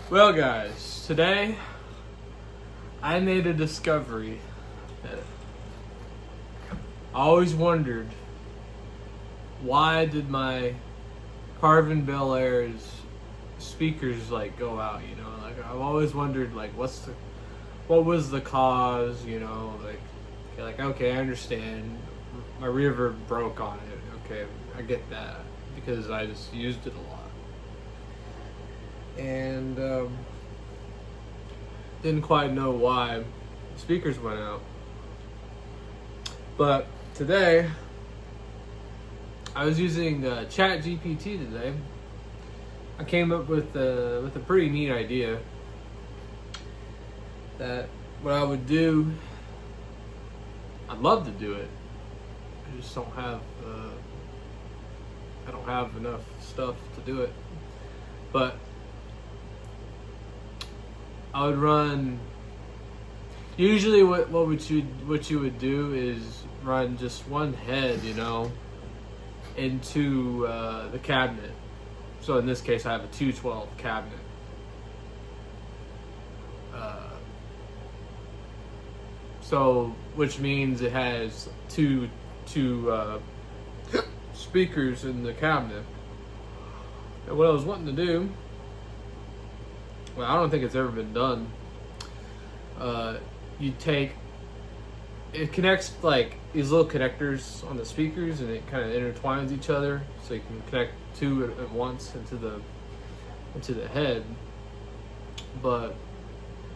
Well, guys, today I made a discovery that I always wondered, why did my Carvin Bel Air's speakers like go out? Like I've always wondered, like what was the cause? Okay, I understand. My reverb broke on it. Okay, I get that because I just used it a lot. And didn't quite know why the speakers went out. But today, I was using ChatGPT today. I came up with a pretty neat idea that what I would do, I'd love to do it. I just don't have I don't have enough stuff to do it. But I would run. Usually, what you would do is run just one head, into the cabinet. So in this case, I have a 212 cabinet. So which means it has two speakers in the cabinet. And what I was wanting to do, well, I don't think it's ever been done. It connects like these little connectors on the speakers, and it kind of intertwines each other, so you can connect two at once into the head. But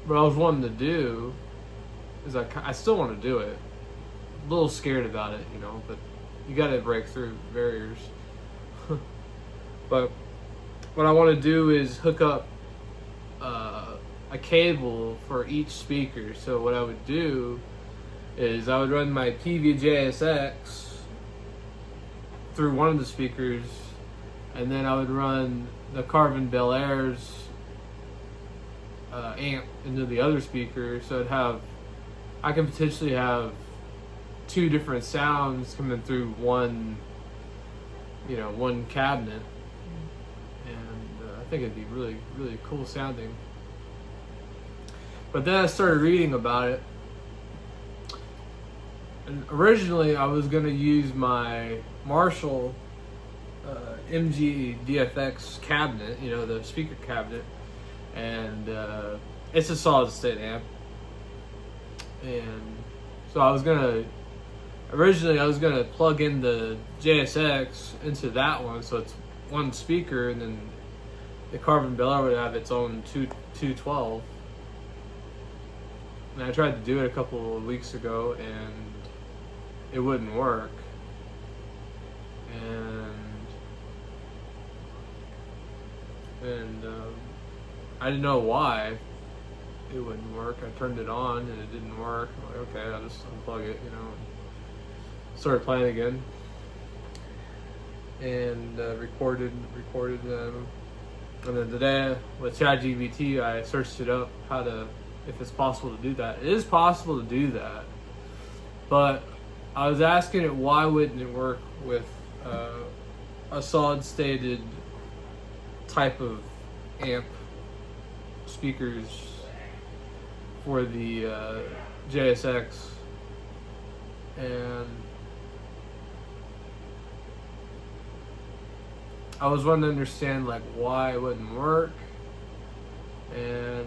what I was wanting to do is I still want to do it. A little scared about it, but you got to break through barriers. But what I want to do is hook up a cable for each speaker. So what I would do is I would run my PVJSX through one of the speakers, and then I would run the Carvin Bel Air's amp into the other speaker. So I can potentially have two different sounds coming through one cabinet, and I think it'd be really, really cool sounding. But then I started reading about it, and originally I was going to use my Marshall MG DFX cabinet, the speaker cabinet, and it's a solid state amp. And so I was gonna plug in the JSX into that one, so it's one speaker, and then the Carvin Bel Air would have its own 212. And I tried to do it a couple of weeks ago, and it wouldn't work. And I didn't know why it wouldn't work. I turned it on and it didn't work. I'm like, okay, I'll just unplug it, and started playing again. And recorded them. And then today with ChatGPT, I searched it up if it's possible to do that. It is possible to do that, but I was asking it, why wouldn't it work with a solid stated type of amp speakers for the JSX, and I was wanting to understand like why it wouldn't work. And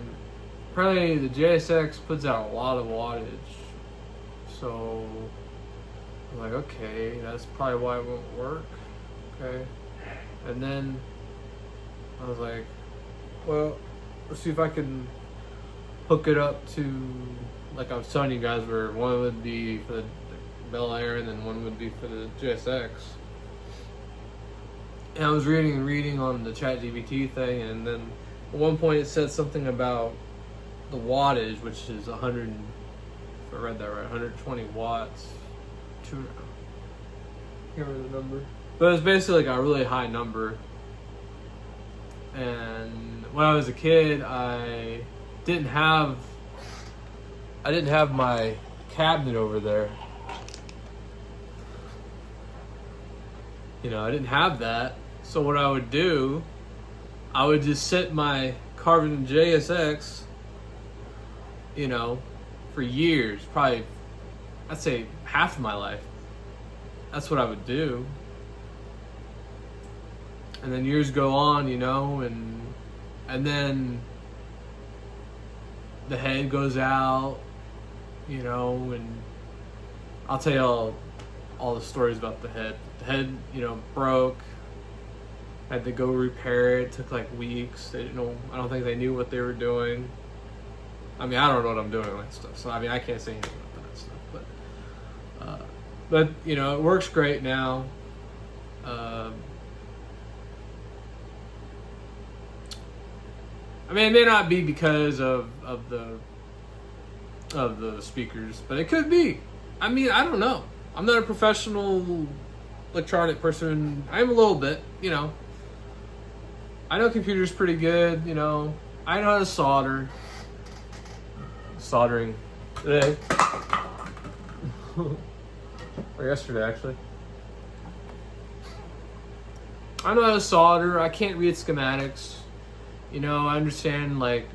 apparently the JSX puts out a lot of wattage, so I'm like, okay, that's probably why it won't work. Okay, and then I was like, well, let's see if I can hook it up to, like I was telling you guys, where one would be for the Bel Air and then one would be for the JSX. And I was reading on the ChatGPT thing, and then at one point it said something about the wattage, which is 100, if I read that right, 120 watts. I can't remember the number, but it's basically like a really high number. And when I was a kid, I didn't have my cabinet over there. I didn't have that. So what I would do, I would just set my carving JSX, you know, for years, probably, I'd say half of my life. That's what I would do. And then years go on, you know, and then the head goes out, you know, and I'll tell you all the stories about the head. The head, you know, broke. Had to go repair it. Took like weeks. They didn't know. I don't think they knew what they were doing. I mean, I don't know what I'm doing with stuff. So I mean, I can't say anything about that stuff. But you know, it works great now. I mean, it may not be because of the speakers, but it could be. I mean, I don't know. I'm not a professional electronic person. I am a little bit, you know. I know computers pretty good, you know. I know how to solder. Soldering today. Or yesterday, actually. I know how to solder. I can't read schematics. You know, I understand, like,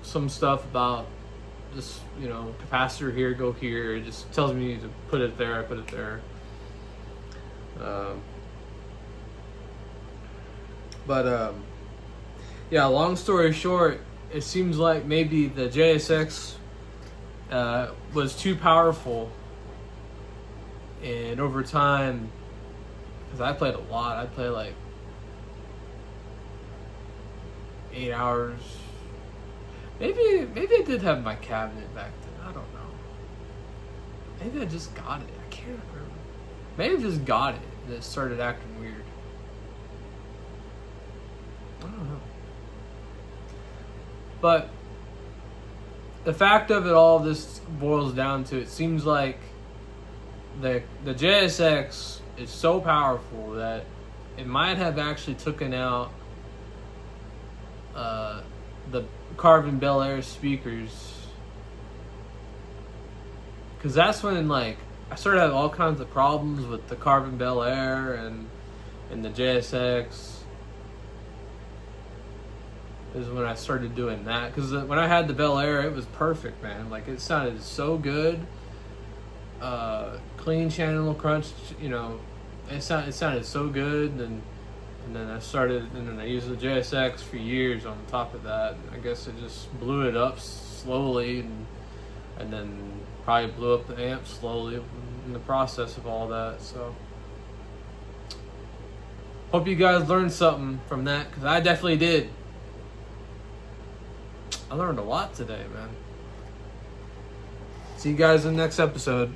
some stuff about this, you know, capacitor here, go here. It just tells me to put it there, I put it there. Yeah, long story short, it seems like maybe the JSX was too powerful. And over time, because I played a lot, I played like 8 hours. Maybe I did have my cabinet back then. I don't know. Maybe I just got it. I can't remember. Maybe I just got it and it started acting weird. I don't know. But the fact of it all, this boils down to, it seems like the JSX is so powerful that it might have actually taken out the Carbon Bel Air speakers, because that's when, like, I started having all kinds of problems with the Carbon Bel Air and the JSX. Is when I started doing that, because when I had the Bel Air, it was perfect, man. Like, it sounded so good. Clean channel crunch, you know, it sounded so good. And then I used the JSX for years on top of that. I guess it just blew it up slowly, and then probably blew up the amp slowly in the process of all that. So hope you guys learned something from that, because I definitely did. I learned a lot today, man. See you guys in the next episode.